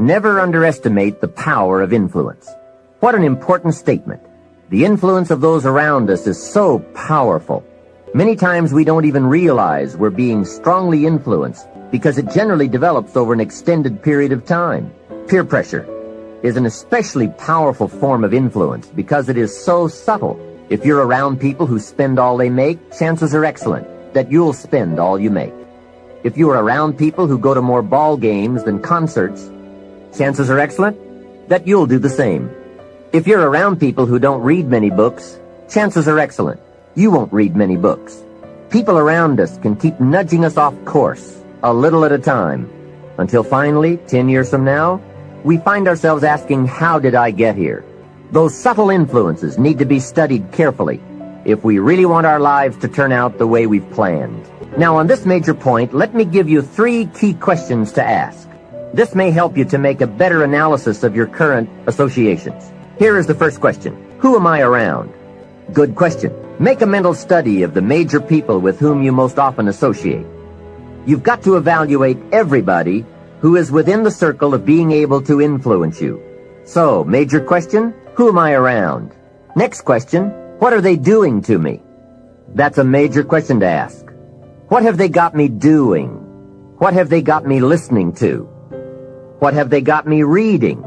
Never underestimate the power of influence. What an important statement. The influence of those around us is so powerful. Many times we don't even realize we're being strongly influenced because it generally develops over an extended period of time. Peer pressure is an especially powerful form of influence because it is so subtle. If you're around people who spend all they make, chances are excellent that you'll spend all you make. If you are around people who go to more ball games than concerts, chances are excellent that you'll do the same. If you're around people who don't read many books, chances are excellent you won't read many books. People around us can keep nudging us off course, a little at a time, until finally, 10 years from now, we find ourselves asking, how did I get here? Those subtle influences need to be studied carefully if we really want our lives to turn out the way we've planned. Now, on this major point, let me give you 3 key questions to ask. This may help you to make a better analysis of your current associations. Here is the first question. Who am I around? Good question. Make a mental study of the major people with whom you most often associate. You've got to evaluate everybody who is within the circle of being able to influence you. So, major question, who am I around? Next question, what are they doing to me? That's a major question to ask. What have they got me doing? What have they got me listening to? What have they got me reading?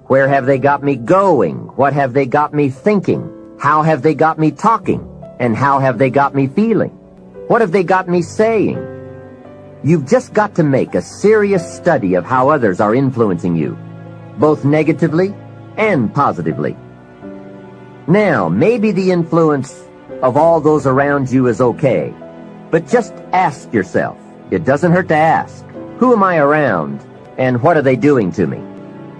Where have they got me going? What have they got me thinking? How have they got me talking? And how have they got me feeling? What have they got me saying? You've just got to make a serious study of how others are influencing you, both negatively and positively. Now, maybe the influence of all those around you is okay, but just ask yourself, it doesn't hurt to ask, who am I around and what are they doing to me?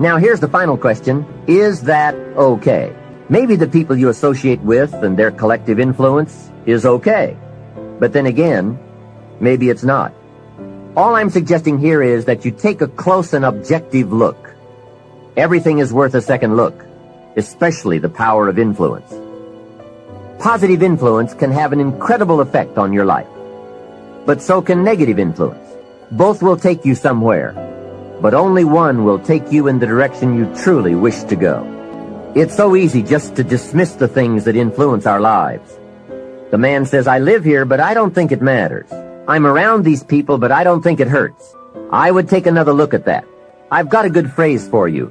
Now, here's the final question, is that okay? Maybe the people you associate with and their collective influence is okay. But then again, maybe it's not. All I'm suggesting here is that you take a close and objective look. Everything is worth a second look, especially the power of influence. Positive influence can have an incredible effect on your life. But so can negative influence. Both will take you somewhere, but only one will take you in the direction you truly wish to go. It's so easy just to dismiss the things that influence our lives. The man says, I live here, but I don't think it matters. I'm around these people, but I don't think it hurts. I would take another look at that. I've got a good phrase for you.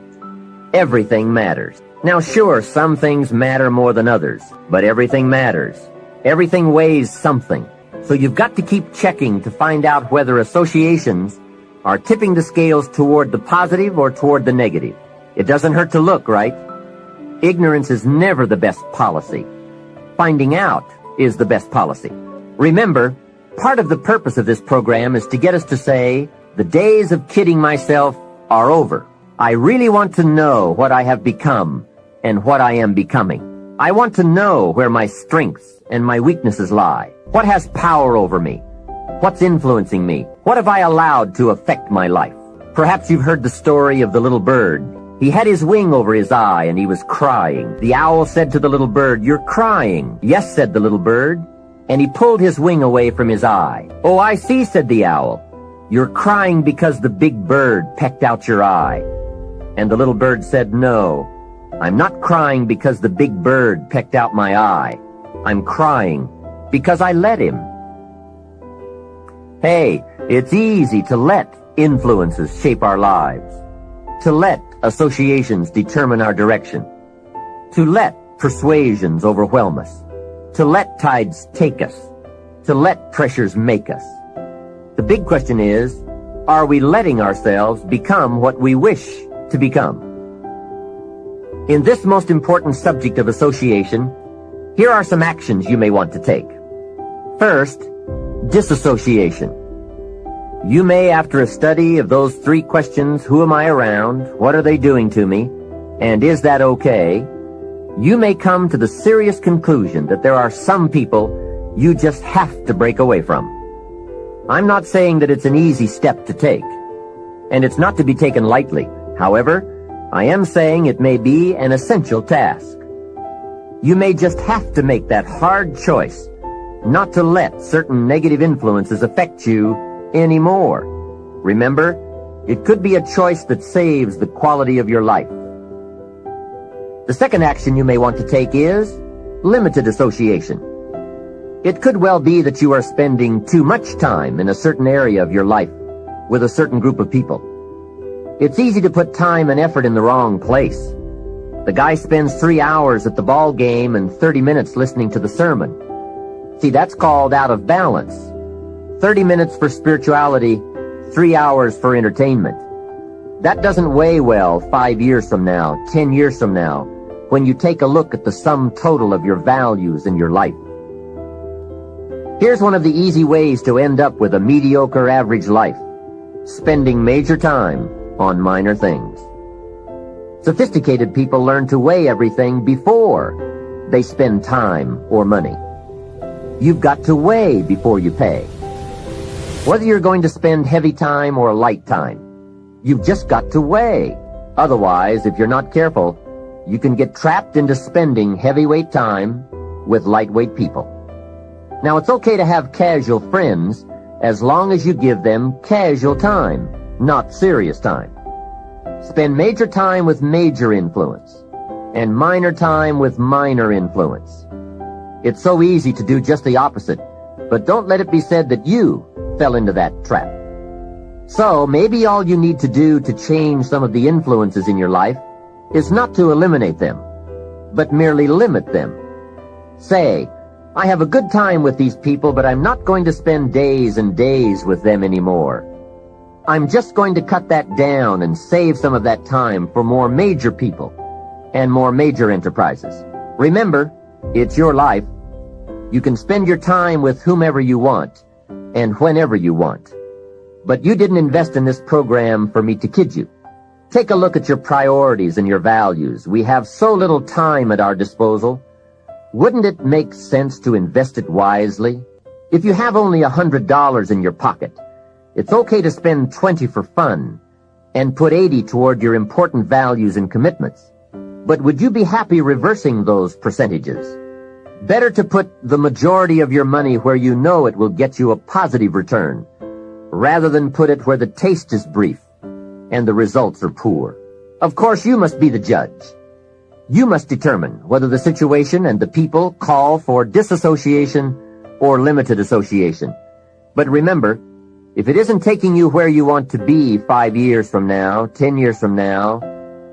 Everything matters. Now, sure, some things matter more than others, but everything matters. Everything weighs something. So you've got to keep checking to find out whether associations are tipping the scales toward the positive or toward the negative. It doesn't hurt to look, right? Ignorance is never the best policy. Finding out is the best policy. Remember, part of the purpose of this program is to get us to say, the days of kidding myself are over. I really want to know what I have become and what I am becoming. I want to know where my strengths and my weaknesses lie. What has power over me? What's influencing me? What have I allowed to affect my life? Perhaps you've heard the story of the little bird. He had his wing over his eye and he was crying. The owl said to the little bird, "You're crying." "Yes," said the little bird, and he pulled his wing away from his eye. "Oh, I see," said the owl. "You're crying because the big bird pecked out your eye." And the little bird said, "No, I'm not crying because the big bird pecked out my eye. I'm crying because I let him." Hey, it's easy to let influences shape our lives, to let associations determine our direction, to let persuasions overwhelm us, to let tides take us, to let pressures make us. The big question is, are we letting ourselves become what we wish to become? In this most important subject of association, here are some actions you may want to take. First, disassociation. You may, after a study of those 3 questions, who am I around, what are they doing to me, and is that okay, you may come to the serious conclusion that there are some people you just have to break away from. I'm not saying that it's an easy step to take, and it's not to be taken lightly. However, I am saying it may be an essential task. You may just have to make that hard choice not to let certain negative influences affect you anymore. Remember, It could be a choice that saves the quality of your life. The second action you may want to take is limited association. It could well be that you are spending too much time in a certain area of your life with a certain group of people. It's easy to put time and effort in the wrong place. The guy spends 3 hours at the ball game and 30 minutes listening to the sermon. See, that's called out of balance. 30 minutes for spirituality, 3 hours for entertainment. That doesn't weigh well 5 years from now, 10 years from now, when you take a look at the sum total of your values in your life. Here's one of the easy ways to end up with a mediocre average life: spending major time on minor things. Sophisticated people learn to weigh everything before they spend time or money. You've got to weigh before you pay. Whether you're going to spend heavy time or light time, you've just got to weigh. Otherwise, if you're not careful, you can get trapped into spending heavyweight time with lightweight people. Now, it's okay to have casual friends as long as you give them casual time, not serious time. Spend major time with major influence and minor time with minor influence. It's so easy to do just the opposite, but don't let it be said that you fell into that trap. So maybe all you need to do to change some of the influences in your life is not to eliminate them, but merely limit them. Say, I have a good time with these people, but I'm not going to spend days and days with them anymore. I'm just going to cut that down and save some of that time for more major people and more major enterprises. Remember, it's your life. You can spend your time with whomever you want and whenever you want. But you didn't invest in this program for me to kid you. Take a look at your priorities and your values. We have so little time at our disposal. Wouldn't it make sense to invest it wisely? If you have only $100 in your pocket, it's okay to spend 20 for fun and put 80 toward your important values and commitments. But would you be happy reversing those percentages? Better to put the majority of your money where you know it will get you a positive return, rather than put it where the taste is brief and the results are poor. Of course, you must be the judge. You must determine whether the situation and the people call for disassociation or limited association. But remember, if it isn't taking you where you want to be 5 years from now, 10 years from now,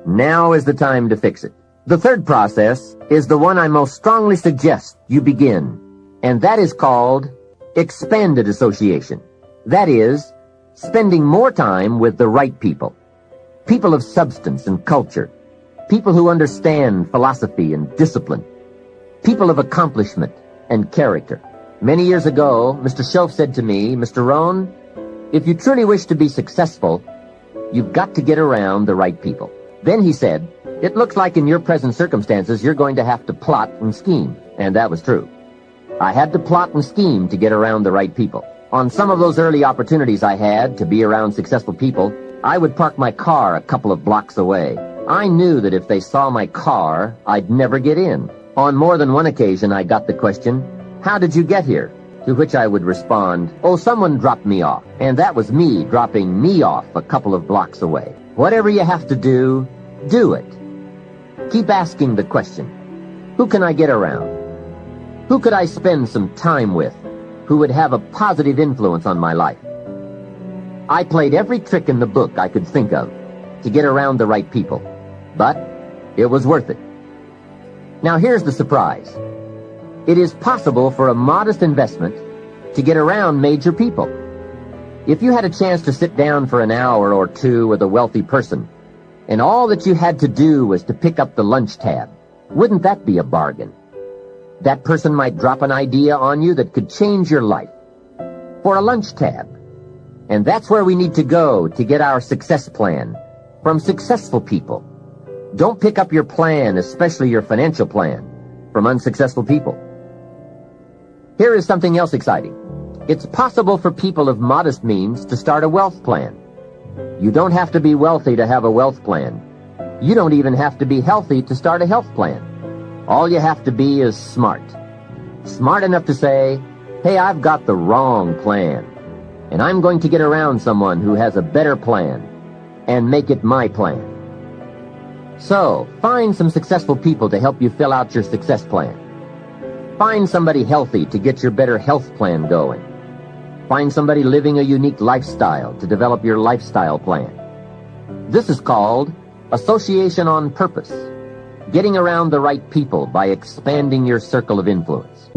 now is the time to fix it. The third process is the one I most strongly suggest you begin, and that is called expanded association. That is, spending more time with the right people. People of substance and culture. People who understand philosophy and discipline. People of accomplishment and character. Many years ago, Mr. Shoaff said to me, Mr. Rohn, if you truly wish to be successful, you've got to get around the right people. Then he said, it looks like in your present circumstances you're going to have to plot and scheme. And that was true. I had to plot and scheme to get around the right people. On some of those early opportunities I had to be around successful people, I would park my car a couple of blocks away. I knew that if they saw my car, I'd never get in. On more than one occasion, I got the question, how did you get here? To which I would respond, oh, someone dropped me off. And that was me dropping me off a couple of blocks away. Whatever you have to do it. Keep asking the question, who can I get around? Who could I spend some time with who would have a positive influence on my life? I played every trick in the book I could think of to get around the right people, but it was worth it. Now here's the surprise. It is possible for a modest investment to get around major people. If you had a chance to sit down for an hour or two with a wealthy person, and all that you had to do was to pick up the lunch tab, wouldn't that be a bargain? That person might drop an idea on you that could change your life. For a lunch tab. And that's where we need to go to get our success plan, from successful people. Don't pick up your plan, especially your financial plan, from unsuccessful people. Here is something else exciting. It's possible for people of modest means to start a wealth plan. You don't have to be wealthy to have a wealth plan. You don't even have to be healthy to start a health plan. All you have to be is smart. Smart enough to say, hey, I've got the wrong plan, and I'm going to get around someone who has a better plan, and make it my plan. So, find some successful people to help you fill out your success plan. Find somebody healthy to get your better health plan going. Find somebody living a unique lifestyle to develop your lifestyle plan. This is called association on purpose, getting around the right people by expanding your circle of influence.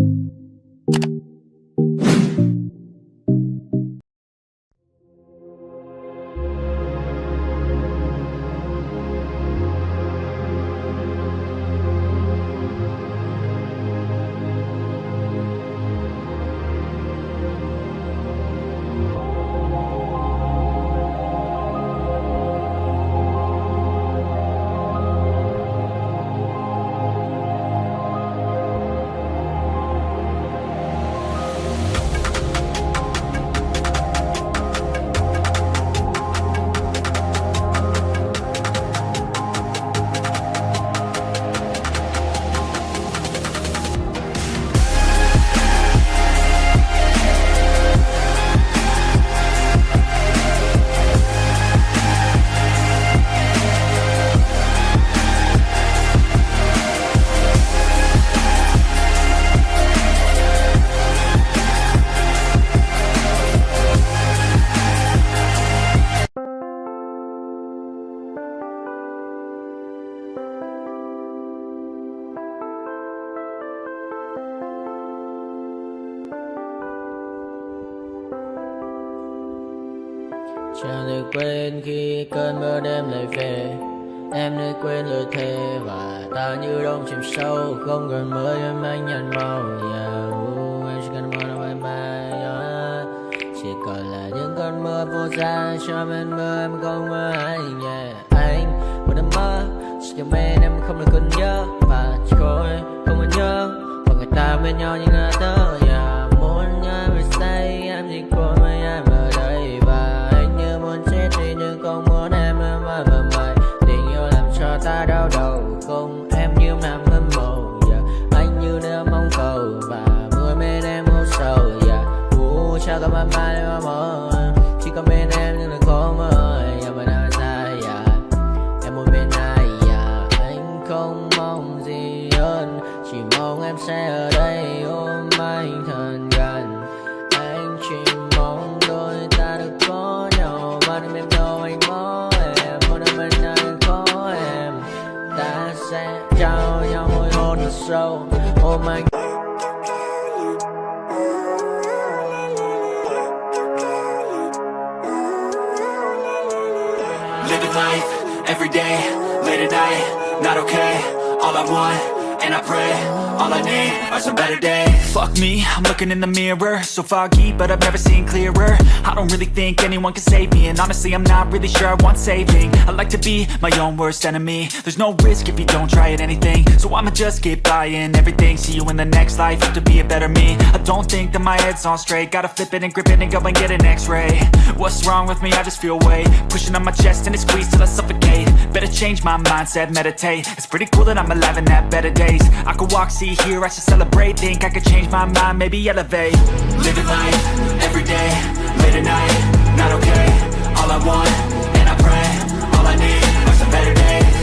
Chẳng được quên khi cơn mưa đêm lại về. Em đã quên lời thề và ta như đông chìm sâu. Không còn mơ em anh nhận màu. Em chỉ cần mơ đâu em bay. Chỉ còn là những cơn mưa vô giá. Cho bên mơ em không mơ anh. Anh một đêm mơ chỉ cần bên em không được còn nhớ. Và chỉ có em không còn nhớ. Và người ta bên nhau như ngã tớ. Muốn nhớ về say em chỉ có mấy em ở đây. Và anh như muốn chết đi nhưng không muốn em mãi mãi. Tình yêu làm cho ta đau đầu. Không em như nằm hâm mộ. Anh như đeo mong cầu. Và mưa bên em hô sầu. Chào các bạn mai em mơ. Chỉ có bên em nhưng đừng có mơ. Em vẫn đang dài. Em muốn bên ai. Anh không mong gì hơn. Chỉ mong em sẽ ở đây ôm anh thật gần. Anh chỉ mong đôi ta được có nhau. Và đừng em đâu anh có em. Một đêm bên anh có em. Ta sẽ trao nhau môi hôn thật sâu. Ôm anh. Living life, every day, late at night, not okay. All I want, and I pray, all I need are some better days. Fuck me, I'm looking in the mirror. So foggy, but I've never seen clearer. I don't really think anyone can save me. And honestly, I'm not really sure I want saving. I like to be my own worst enemy. There's no risk if you don't try at anything. So I'ma just keep buying everything. See you in the next life, have to be a better me. I don't think that my head's on straight. Gotta flip it and grip it and go and get an x-ray. What's wrong with me? I just feel weight pushing on my chest and it squeezes till I suffocate. Better change my mindset, meditate. It's pretty cool that I'm alive and have better days. I could walk, see, hear, I should celebrate. Think I could change my mind, maybe elevate. Living life, every day, late at night, not okay. All I want, and I pray, all I need are some better days.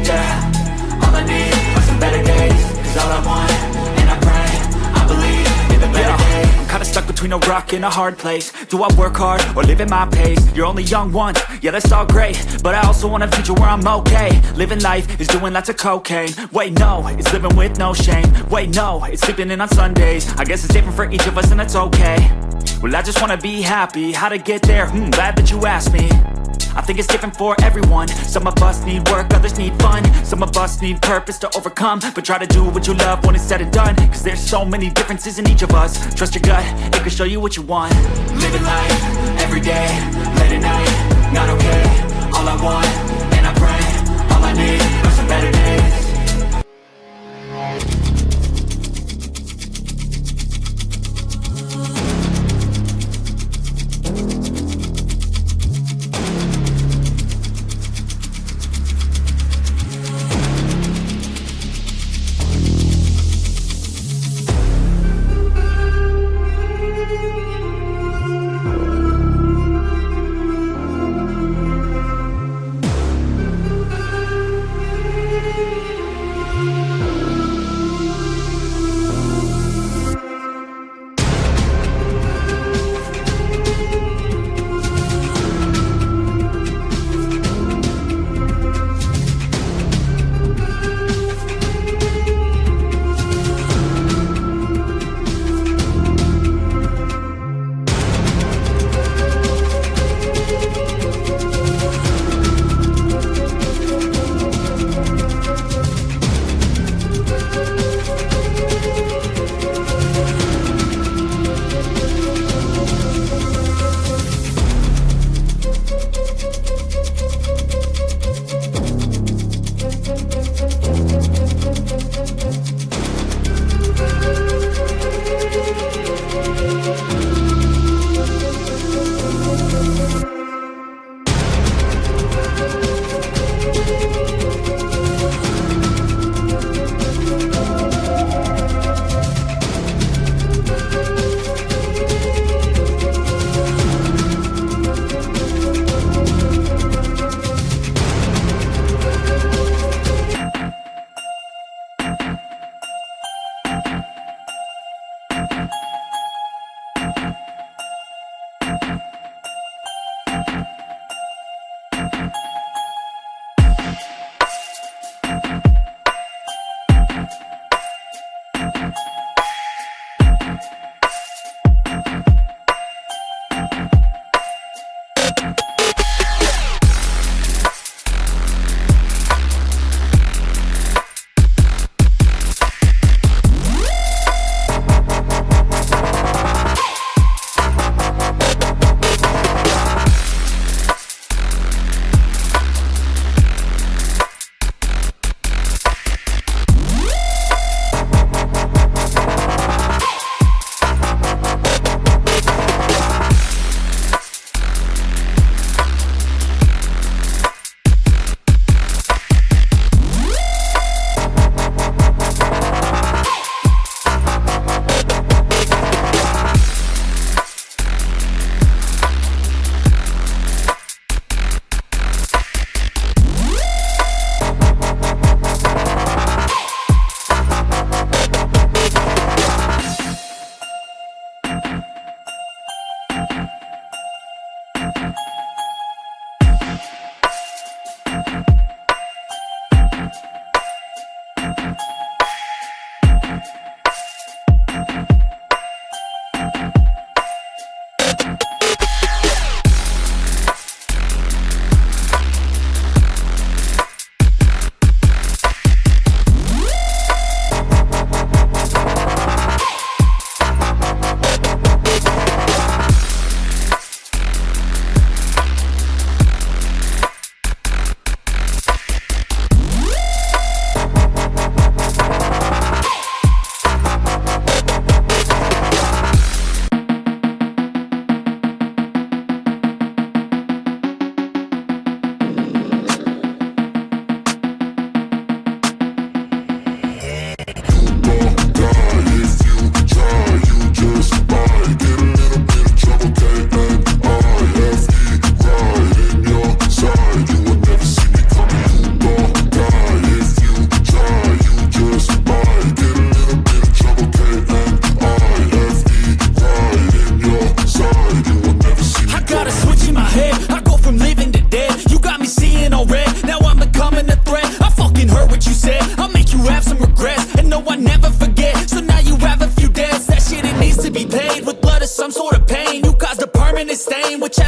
Yeah, all I need are some better days. Cause all I want, and I pray, I believe in the better days. I'm kinda stuck between a rock and a hard place. Do I work hard or live at my pace? You're only young once, yeah that's all great. But I also want a future where I'm okay. Living life is doing lots of cocaine. Wait no, it's living with no shame. Wait no, it's sleeping in on Sundays. I guess it's different for each of us and that's okay. Well I just wanna be happy. How to get there? Glad that you asked me. I think it's different for everyone. Some of us need work, others need fun. Some of us need purpose to overcome. But try to do what you love when it's said and done. Cause there's so many differences in each of us. Trust your gut, it can show you what you want. Living life, every day, late at night, not okay. All I want, and I pray, all I need are some better days.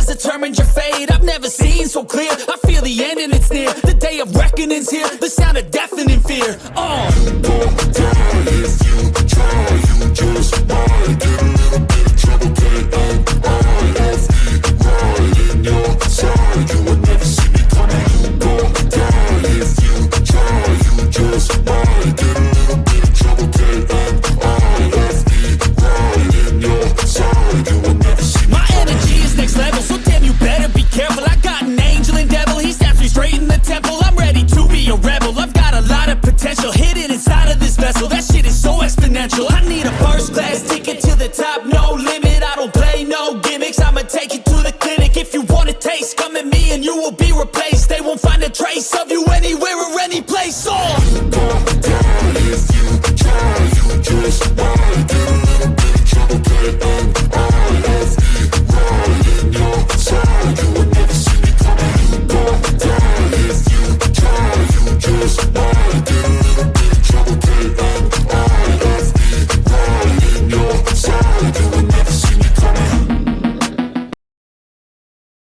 has determined your fate. I've never seen so clear. I feel the end and it's near. The day of reckoning's here. The sound of deafening fear. You don't die if you try. You just might get a little bit of trouble. K-O-I-F-E, right in your side. You would never see me coming. You don't die if you try. You just might get a little bit of trouble. K-O-I-F-E, right in your side. You would never see me. My energy is next level, so damn you better be careful. I got an angel and devil, he snaps me straight in the temple. I'm ready to be a rebel, I've got a lot of potential hidden inside of this vessel. That shit is so exponential. I need a first class ticket to the top, no limit. I don't play no gimmicks, I'ma take you to the clinic. If you want a taste, come at me and you will be replaced. They won't find a trace of you anywhere or any place.